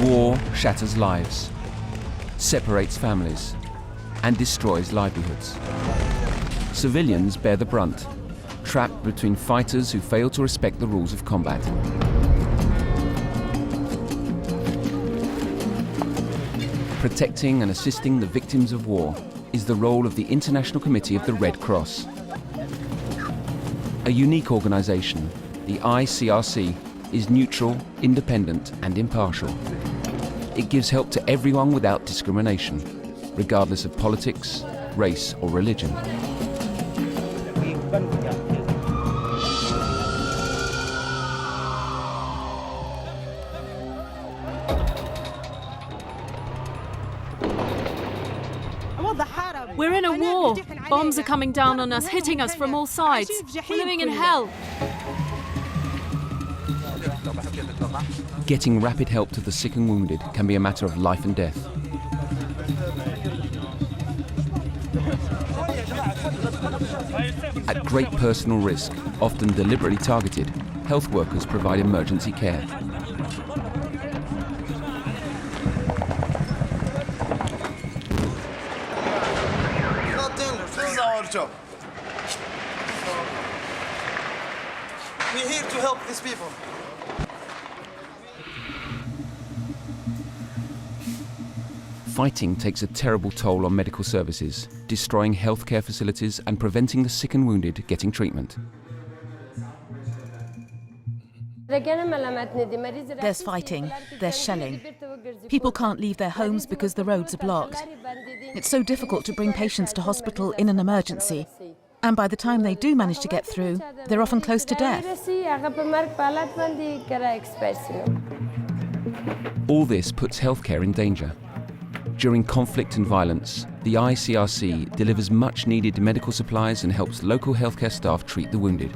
War shatters lives, separates families, and destroys livelihoods. Civilians bear the brunt, trapped between fighters who fail to respect the rules of combat. Protecting and assisting the victims of war is the role of the International Committee of the Red Cross. A unique organisation, the ICRC is neutral, independent and impartial. It gives help to everyone without discrimination, regardless of politics, race or religion. We're in a war. Bombs are coming down on us, hitting us from all sides. We're living in hell. Getting rapid help to the sick and wounded can be a matter of life and death. At great personal risk, often deliberately targeted, health workers provide emergency care. Job. We're here to help these people. Fighting takes a terrible toll on medical services, destroying healthcare facilities and preventing the sick and wounded getting treatment. There's fighting, there's shelling. People can't leave their homes because the roads are blocked. It's so difficult to bring patients to hospital in an emergency. And by the time they do manage to get through, they're often close to death. All this puts healthcare in danger. During conflict and violence, the ICRC delivers much needed medical supplies and helps local healthcare staff treat the wounded.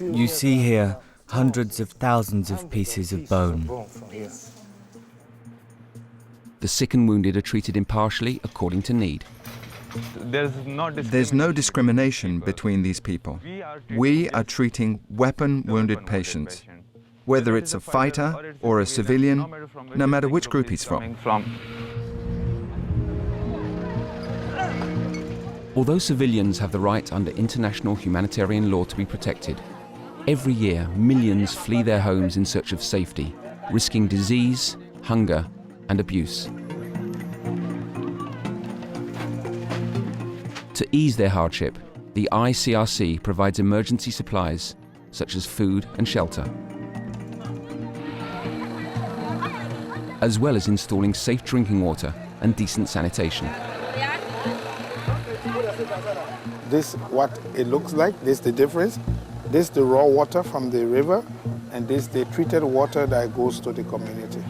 You see here hundreds of thousands of pieces of bone. The sick and wounded are treated impartially according to need. There's no discrimination between these people. We are treating weapon-wounded patients, whether it's a fighter or a civilian, no matter which group he's from. Although civilians have the right under international humanitarian law to be protected, every year millions flee their homes in search of safety, risking disease, hunger, and abuse. To ease their hardship, the ICRC provides emergency supplies such as food and shelter, as well as installing safe drinking water and decent sanitation. This is what it looks like. This is the difference. This is the raw water from the river, and this is the treated water that goes to the community.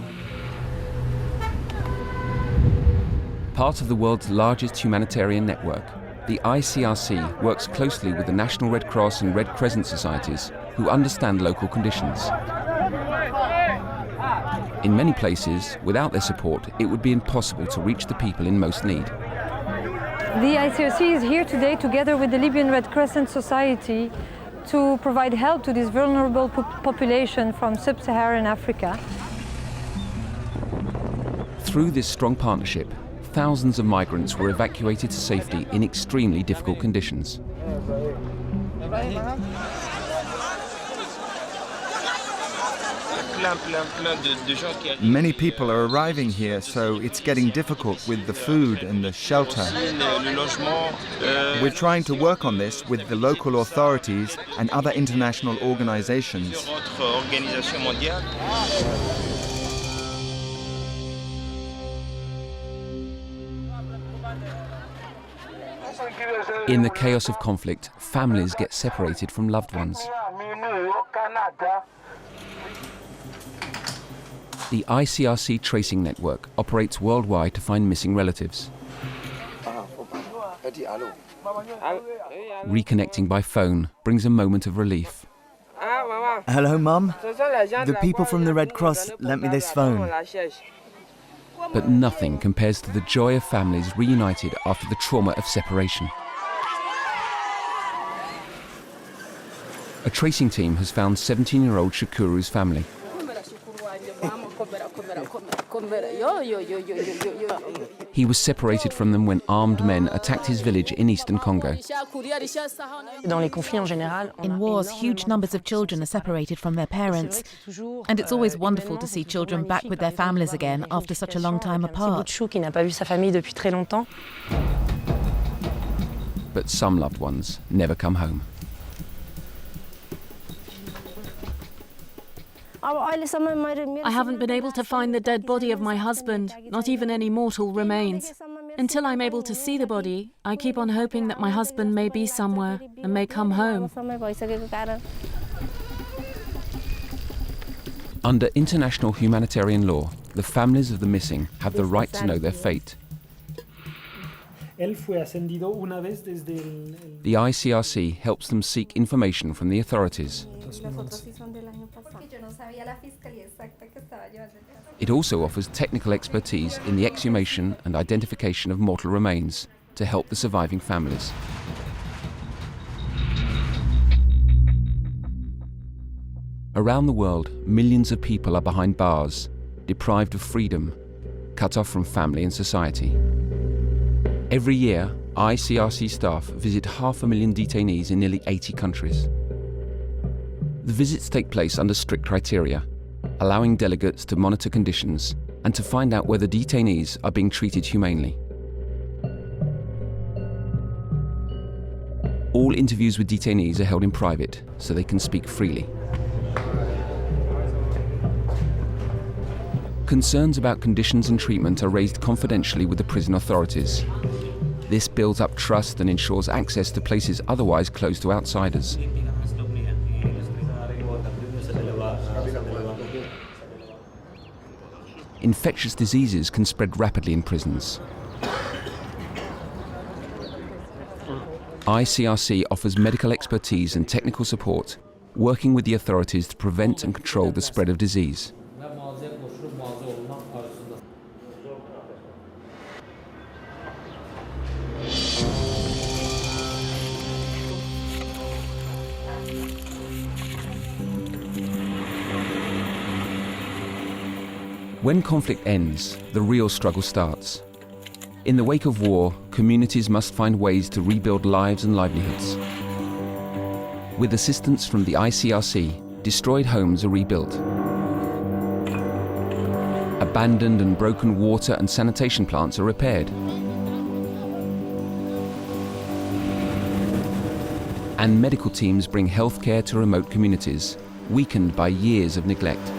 Part of the world's largest humanitarian network, the ICRC works closely with the National Red Cross and Red Crescent societies who understand local conditions. In many places, without their support, it would be impossible to reach the people in most need. The ICRC is here today together with the Libyan Red Crescent Society to provide help to this vulnerable population from sub-Saharan Africa. Through this strong partnership, thousands of migrants were evacuated to safety in extremely difficult conditions. Many people are arriving here, so it's getting difficult with the food and the shelter. We're trying to work on this with the local authorities and other international organizations. In the chaos of conflict, families get separated from loved ones. The ICRC tracing network operates worldwide to find missing relatives. Reconnecting by phone brings a moment of relief. Hello, Mum. The people from the Red Cross lent me this phone. But nothing compares to the joy of families reunited after the trauma of separation. A tracing team has found 17-year-old Shakuru's family. He was separated from them when armed men attacked his village in eastern Congo. In wars, huge numbers of children are separated from their parents, and it's always wonderful to see children back with their families again after such a long time apart. But some loved ones never come home. I haven't been able to find the dead body of my husband, not even any mortal remains. Until I'm able to see the body, I keep on hoping that my husband may be somewhere and may come home. Under international humanitarian law, the families of the missing have the right to know their fate. The ICRC helps them seek information from the authorities. It also offers technical expertise in the exhumation and identification of mortal remains to help the surviving families. Around the world, millions of people are behind bars, deprived of freedom, cut off from family and society. Every year, ICRC staff visit 500,000 detainees in nearly 80 countries. The visits take place under strict criteria, allowing delegates to monitor conditions and to find out whether detainees are being treated humanely. All interviews with detainees are held in private, so they can speak freely. Concerns about conditions and treatment are raised confidentially with the prison authorities. This builds up trust and ensures access to places otherwise closed to outsiders. Infectious diseases can spread rapidly in prisons. ICRC offers medical expertise and technical support, working with the authorities to prevent and control the spread of disease. When conflict ends, the real struggle starts. In the wake of war, communities must find ways to rebuild lives and livelihoods. With assistance from the ICRC, destroyed homes are rebuilt. Abandoned and broken water and sanitation plants are repaired. And medical teams bring healthcare to remote communities, weakened by years of neglect.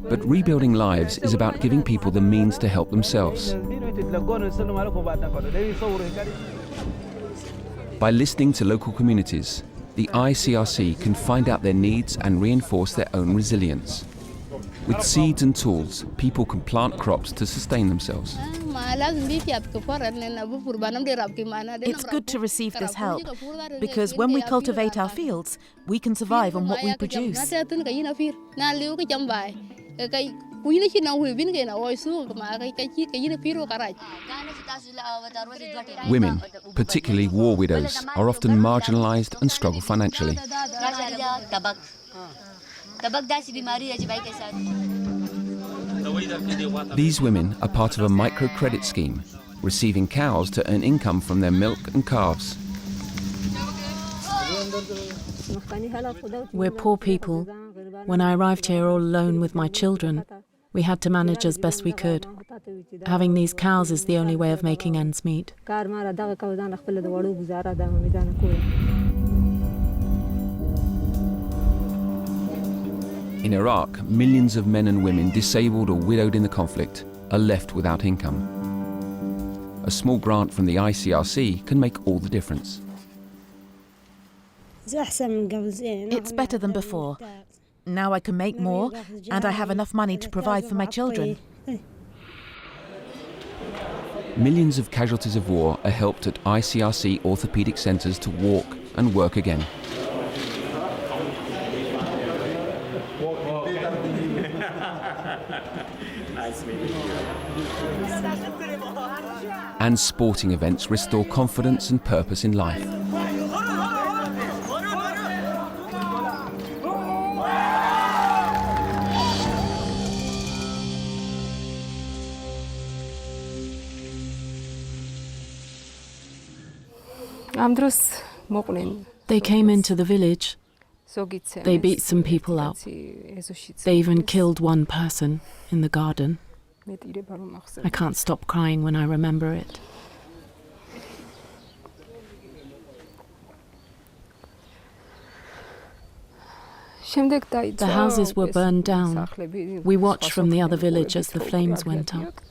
But rebuilding lives is about giving people the means to help themselves. By listening to local communities, the ICRC can find out their needs and reinforce their own resilience. With seeds and tools, people can plant crops to sustain themselves. It's good to receive this help, because when we cultivate our fields, we can survive on what we produce. Women, particularly war widows, are often marginalized and struggle financially. These women are part of a microcredit scheme, receiving cows to earn income from their milk and calves. We're poor people. When I arrived here all alone with my children, we had to manage as best we could. Having these cows is the only way of making ends meet. In Iraq, millions of men and women disabled or widowed in the conflict are left without income. A small grant from the ICRC can make all the difference. It's better than before. Now I can make more, and I have enough money to provide for my children. Millions of casualties of war are helped at ICRC orthopedic centres to walk and work again. And sporting events restore confidence and purpose in life. They came into the village. They beat some people up. They even killed one person in the garden. I can't stop crying when I remember it. The houses were burned down. We watched from the other village as the flames went up.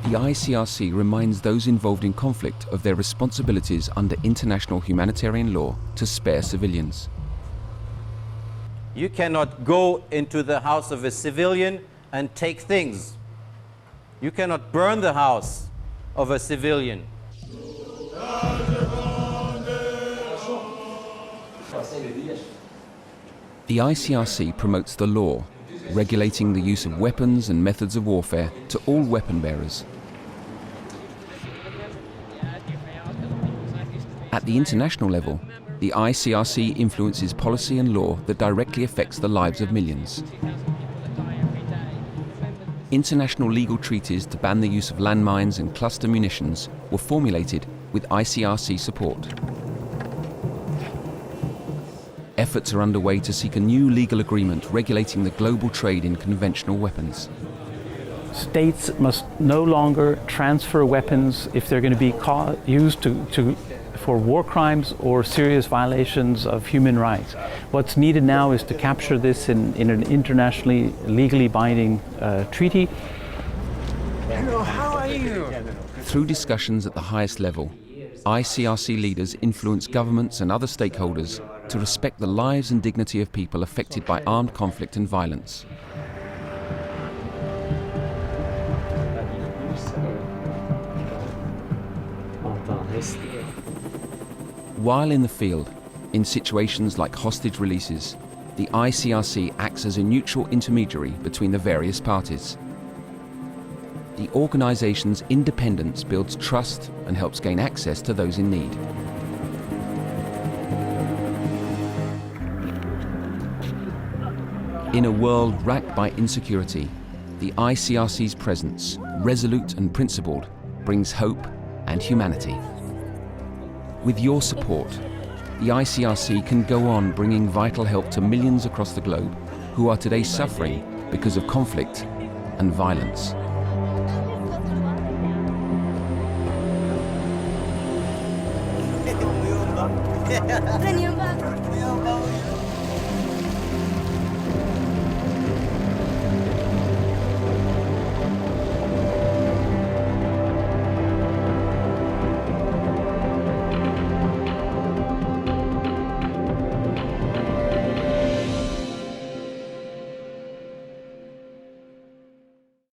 The ICRC reminds those involved in conflict of their responsibilities under international humanitarian law to spare civilians. You cannot go into the house of a civilian and take things. You cannot burn the house of a civilian. The ICRC promotes the law, regulating the use of weapons and methods of warfare to all weapon bearers. At the international level, the ICRC influences policy and law that directly affects the lives of millions. International legal treaties to ban the use of landmines and cluster munitions were formulated with ICRC support. Efforts are underway to seek a new legal agreement regulating the global trade in conventional weapons. States must no longer transfer weapons if they're going to be used for war crimes or serious violations of human rights. What's needed now is to capture this in an internationally legally binding treaty. Hello, how are you? Through discussions at the highest level, ICRC leaders influence governments and other stakeholders to respect the lives and dignity of people affected by armed conflict and violence. While in the field, in situations like hostage releases, the ICRC acts as a neutral intermediary between the various parties. The organization's independence builds trust and helps gain access to those in need. In a world racked by insecurity, the ICRC's presence, resolute and principled, brings hope and humanity. With your support, the ICRC can go on bringing vital help to millions across the globe who are today suffering because of conflict and violence.